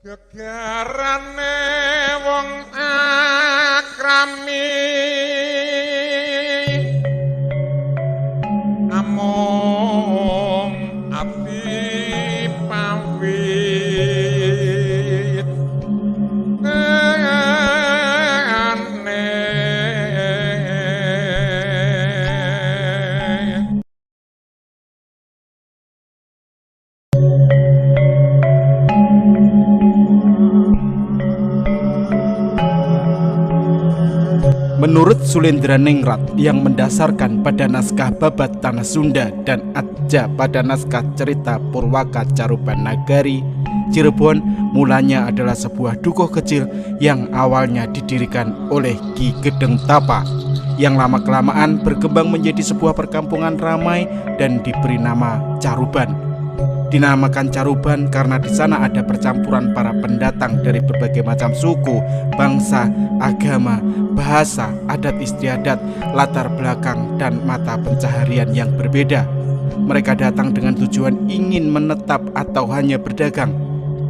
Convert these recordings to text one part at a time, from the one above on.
Gegarane wong akrami among abdi pawit Menurut Sulendraningrat yang mendasarkan pada naskah Babat Tanah Sunda dan Atja pada naskah cerita Purwaka Caruban Nagari, Cirebon mulanya adalah sebuah dukuh kecil yang awalnya didirikan oleh Ki Gedeng Tapa, yang lama-kelamaan berkembang menjadi sebuah perkampungan ramai dan diberi nama Caruban. Dinamakan Caruban karena di sana ada percampuran para pendatang dari berbagai macam suku, bangsa, agama, bahasa, adat istiadat, latar belakang, dan mata pencaharian yang berbeda. Mereka datang dengan tujuan ingin menetap atau hanya berdagang.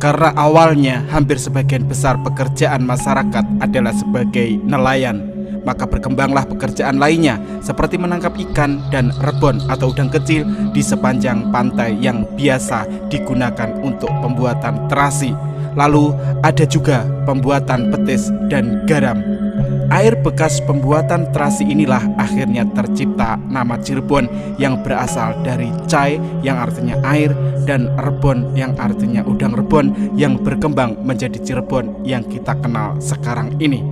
Karena awalnya hampir sebagian besar pekerjaan masyarakat adalah sebagai nelayan, maka berkembanglah pekerjaan lainnya seperti menangkap ikan dan rebon atau udang kecil di sepanjang pantai yang biasa digunakan untuk pembuatan terasi. Lalu ada juga pembuatan petis dan garam. Air bekas pembuatan terasi inilah akhirnya tercipta nama Cirebon yang berasal dari cai yang artinya air dan rebon yang artinya udang rebon yang berkembang menjadi Cirebon yang kita kenal sekarang ini.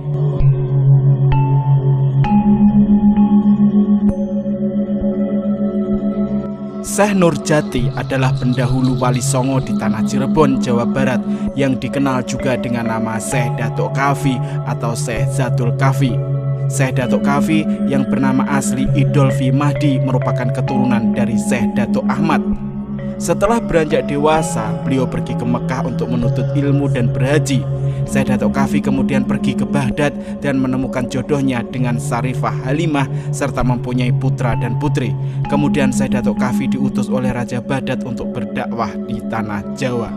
Syekh Nurjati adalah pendahulu Wali Songo di tanah Cirebon, Jawa Barat yang dikenal juga dengan nama Syekh Datuk Kafi atau Syekh Zatul Kafi. Syekh Datuk Kafi yang bernama asli Idolfi Mahdi merupakan keturunan dari Syekh Datuk Ahmad. Setelah beranjak dewasa, beliau pergi ke Mekah untuk menuntut ilmu dan berhaji. Syekh Datuk Kafi kemudian pergi ke Baghdad dan menemukan jodohnya dengan Sarifah Halimah serta mempunyai putra dan putri. Kemudian Syekh Datuk Kafi diutus oleh Raja Baghdad untuk berdakwah di tanah Jawa.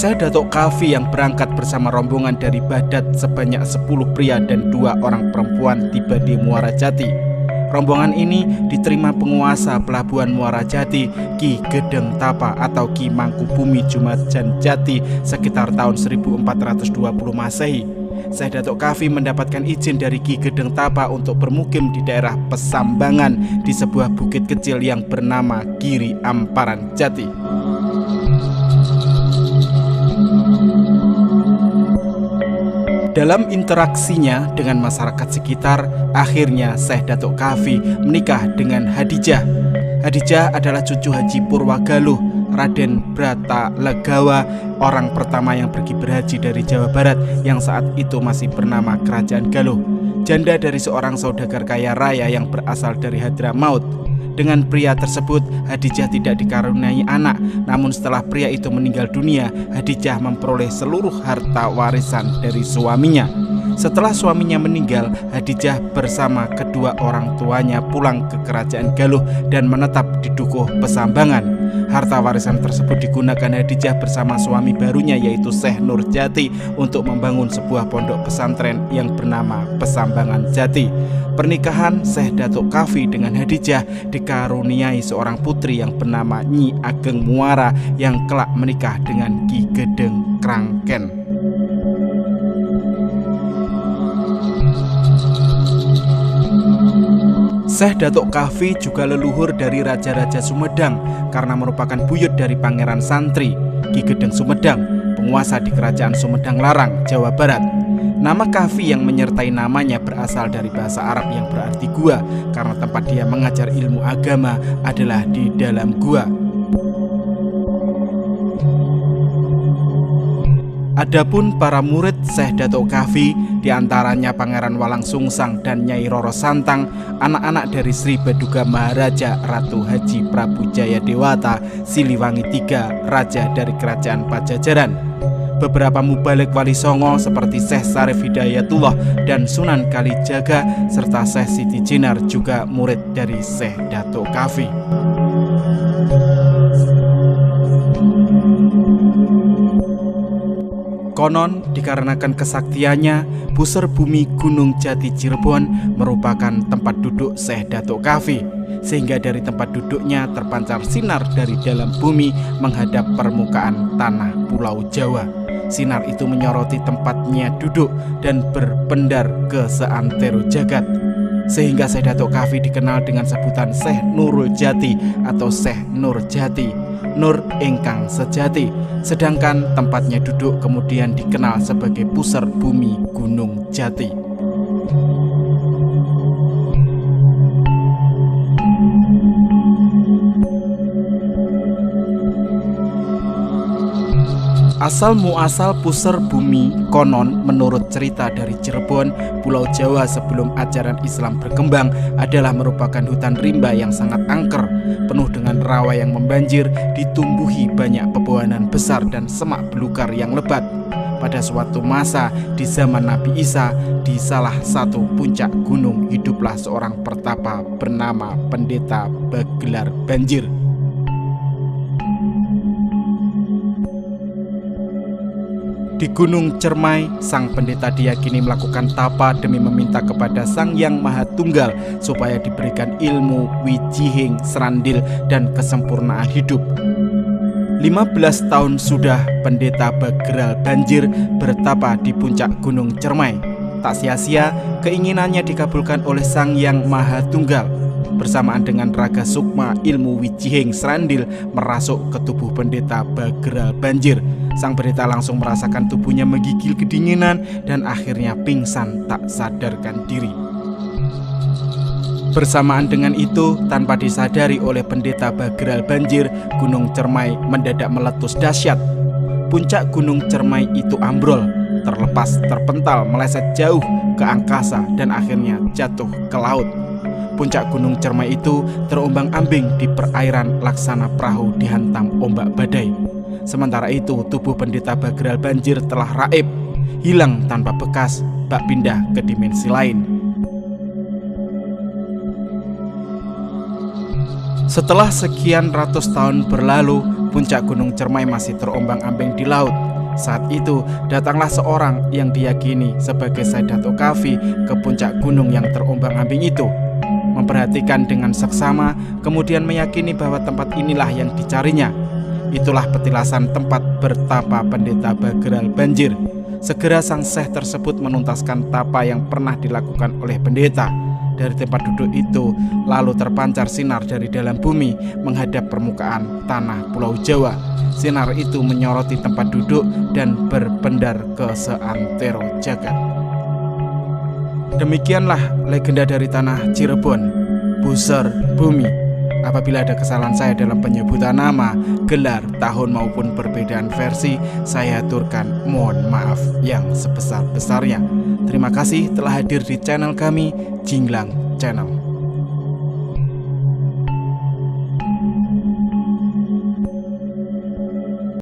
Syekh Datuk Kafi yang berangkat bersama rombongan dari Baghdad sebanyak 10 pria dan 2 orang perempuan tiba di Muara Jati. Rombongan ini diterima penguasa pelabuhan Muara Jati, Ki Gedeng Tapa atau Ki Mangkubumi Jumajan Jati sekitar tahun 1420 Masehi. Syekh Datuk Kafi mendapatkan izin dari Ki Gedeng Tapa untuk bermukim di daerah Pesambangan di sebuah bukit kecil yang bernama Giri Amparan Jati. Dalam interaksinya dengan masyarakat sekitar, akhirnya Syekh Datuk Kafi menikah dengan Hadijah. Hadijah adalah cucu Haji Purwagaluh, Raden Brata Legawa, orang pertama yang pergi berhaji dari Jawa Barat yang saat itu masih bernama Kerajaan Galuh, janda dari seorang saudagar kaya raya yang berasal dari Hadramaut. Dengan pria tersebut, Hadijah tidak dikaruniai anak, namun setelah pria itu meninggal dunia, Hadijah memperoleh seluruh harta warisan dari suaminya. Setelah suaminya meninggal, Hadijah bersama kedua orang tuanya pulang ke Kerajaan Galuh dan menetap di Dukuh Pesambangan. Harta warisan tersebut digunakan Hadijah bersama suami barunya yaitu Syekh Nurjati untuk membangun sebuah pondok pesantren yang bernama Pesambangan Jati. Pernikahan Syekh Datuk Kafi dengan Hadijah dikaruniai seorang putri yang bernama Nyi Ageng Muara yang kelak menikah dengan Ki Gedeng Krangken. Syekh Datuk Kafi juga leluhur dari Raja-Raja Sumedang karena merupakan buyut dari Pangeran Santri, Ki Gedeng Sumedang, penguasa di Kerajaan Sumedang Larang, Jawa Barat. Nama Kafi yang menyertai namanya berasal dari bahasa Arab yang berarti gua karena tempat dia mengajar ilmu agama adalah di dalam gua. Adapun para murid Syekh Datuk Kafi, diantaranya Pangeran Walang Sungsang dan Nyai Roro Santang, anak-anak dari Sri Baduga Maharaja Ratu Haji Prabu Jaya Dewata Siliwangi III, Raja dari Kerajaan Pajajaran. Beberapa mubalik Wali Songo seperti Syekh Sarif Hidayatullah dan Sunan Kalijaga serta Syekh Siti Jenar juga murid dari Syekh Datuk Kafi. Konon dikarenakan kesaktiannya, pusar bumi Gunung Jati Cirebon merupakan tempat duduk Syekh Datuk Kafi, sehingga dari tempat duduknya terpancar sinar dari dalam bumi menghadap permukaan tanah Pulau Jawa. Sinar itu menyoroti tempatnya duduk dan berpendar ke seantero jagat, sehingga Syekh Datuk Kafi dikenal dengan sebutan Syekh Nurul Jati atau Syekh Nur Jati, Nur ingkang sejati. Sedangkan tempatnya duduk kemudian dikenal sebagai pusar bumi Gunung Jati. Asal muasal pusar bumi konon menurut cerita dari Cirebon, Pulau Jawa sebelum ajaran Islam berkembang adalah merupakan hutan rimba yang sangat angker, penuh dengan rawa yang membanjir, ditumbuhi banyak pepohonan besar dan semak belukar yang lebat. Pada suatu masa di zaman Nabi Isa, di salah satu puncak gunung hiduplah seorang pertapa bernama Pendeta Bagelar Banjir. Di Gunung Cermai, sang pendeta diyakini melakukan tapa demi meminta kepada Sang Yang Maha Tunggal supaya diberikan ilmu, wijihing, serandil, dan kesempurnaan hidup. 15 tahun sudah pendeta Bagelar Banjir bertapa di puncak Gunung Cermai. Tak sia-sia, keinginannya dikabulkan oleh Sang Yang Maha Tunggal. Bersamaan dengan raga sukma ilmu wijihing serandil merasuk ke tubuh pendeta Bagelar Banjir. Sang pendeta langsung merasakan tubuhnya menggigil kedinginan dan akhirnya pingsan tak sadarkan diri. Bersamaan dengan itu, tanpa disadari oleh pendeta Bagelar Banjir, Gunung Cermai mendadak meletus dahsyat. Puncak Gunung Cermai itu ambrol, terlepas, terpental, meleset jauh ke angkasa dan akhirnya jatuh ke laut. Puncak Gunung Cermai itu terombang-ambing di perairan laksana perahu dihantam ombak badai. Sementara itu, tubuh pendeta Bagelar Banjir telah raib, hilang tanpa bekas, bak pindah ke dimensi lain. Setelah sekian ratus tahun berlalu, puncak Gunung Cermai masih terombang-ambing di laut. Saat itu, datanglah seorang yang diyakini sebagai Syekh Datuk Kafi ke puncak gunung yang terombang-ambing itu. Memperhatikan dengan seksama, kemudian meyakini bahwa tempat inilah yang dicarinya. Itulah petilasan tempat bertapa pendeta Bagelar Banjir. Segera sang syekh tersebut menuntaskan tapa yang pernah dilakukan oleh pendeta. Dari tempat duduk itu lalu terpancar sinar dari dalam bumi menghadap permukaan tanah Pulau Jawa. Sinar itu menyoroti tempat duduk dan berpendar ke seantero jagat. Demikianlah legenda dari tanah Cirebon, pusar bumi. Apabila ada kesalahan saya dalam penyebutan nama, gelar, tahun maupun perbedaan versi, saya aturkan mohon maaf yang sebesar-besarnya. Terima kasih telah hadir di channel kami, Jinglang Channel.